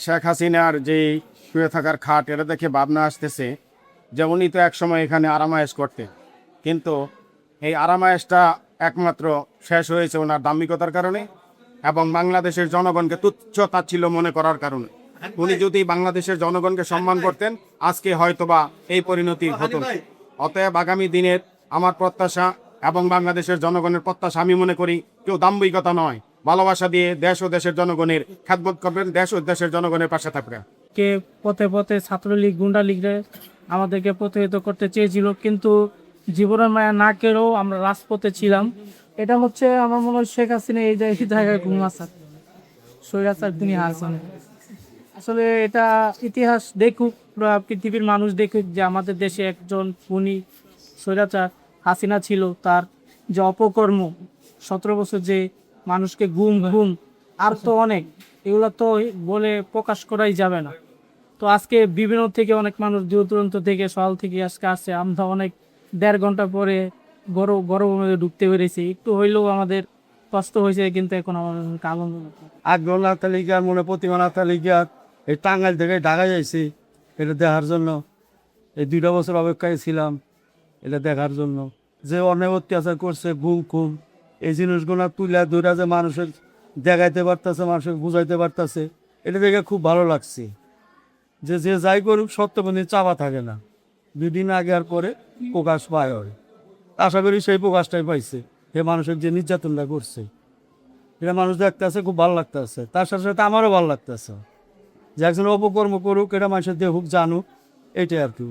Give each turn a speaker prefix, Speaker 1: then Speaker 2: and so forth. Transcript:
Speaker 1: শেখ হাসিনার যে শুয়ে থাকার খাট এটা দেখে ভাবনা আসতেছে যে উনি তো একসময় এখানে আরামায়েশ করতেন, কিন্তু এই আরামায়েশটা একমাত্র শেষ হয়েছে ওনার দাম্ভিকতার কারণে এবং বাংলাদেশের জনগণকে তুচ্ছ তাচ্ছিল্য মনে করার কারণে। উনি যদি বাংলাদেশের জনগণকে সম্মান করতেন আজকে হয়তোবা এই পরিণতি হতো না। অতএব আগামী দিনের আমার প্রত্যাশা এবং বাংলাদেশের জনগণের প্রত্যাশা, আমি মনে করি কেউ দাম্ভিকতা নয়, ভালোবাসা দিয়ে দেশ ও দেশের জনগণের খেদমত করবেন, দেশ ও দেশের জনগণের পাশে থাকবেন।
Speaker 2: কে পথে পথে ছাত্রলীগ গুন্ডা লীগরে আমাদেরকে প্রতিহত করতে চেয়েছিল, কিন্তু জীবনের মায়া না কেড়েও আমরা রাজপথে ছিলাম। এটা হচ্ছে আমার মনে হয় শেখ হাসিনা এই জায়গায় ঘুমাসার স্বৈরাচার তিনি হাসান। আসলে এটা ইতিহাস দেখুক বা পৃথিবীর মানুষ দেখুক যে আমাদের দেশে একজন খুনি স্বৈরাচার হাসিনা ছিল, তার যে অপকর্ম 17 বছর যে মানুষকে গুম গুম আর তো অনেক, এগুলো তো বলে প্রকাশ করাই যাবে না। তো আজকে বিভিন্ন থেকে অনেক মানুষ দূর দূরান্ত থেকে সকাল থেকে আজকে আসছে, আমরা অনেক 1.5 ঘন্টা পরে গরমের মধ্যে ঢুকতে পেরেছি, একটু হইলেও আমাদের কষ্ট হয়েছে, কিন্তু এখন আমাদের আনন্দ লাগছে।
Speaker 3: আগ্রহ না তালিকা মনে প্রতিমা না তালিকা এই টাঙ্গাইল থেকে ঢাকা যাইছি এটা দেখার জন্য। এই 2টা বছর অপেক্ষায় ছিলাম এটা দেখার জন্য, যে অনেক অত্যাচার করছে, গুম খুম এই জিনিসগুলো তুলে ধরে যে মানুষের দেখাইতে পারতেছে, মানুষের বুঝাইতে পারতেছে, এটা দেখে খুব ভালো লাগছে। যে যে যাই করুক সত্যপন্থী চাপা থাকে না, 2 দিন আগে আর পরে প্রকাশ পায় হয়। আশা করি সেই প্রকাশটাই পাইছে। সে মানুষের যে নির্যাতনটা করছে এটা মানুষ দেখতে আছে, খুব ভালো লাগতেছে। তার সাথে সাথে আমারও ভালো লাগতেছে যে একজন অপকর্ম করুক, এটা মানুষের দেখুক, জানুক, এটাই আর কি।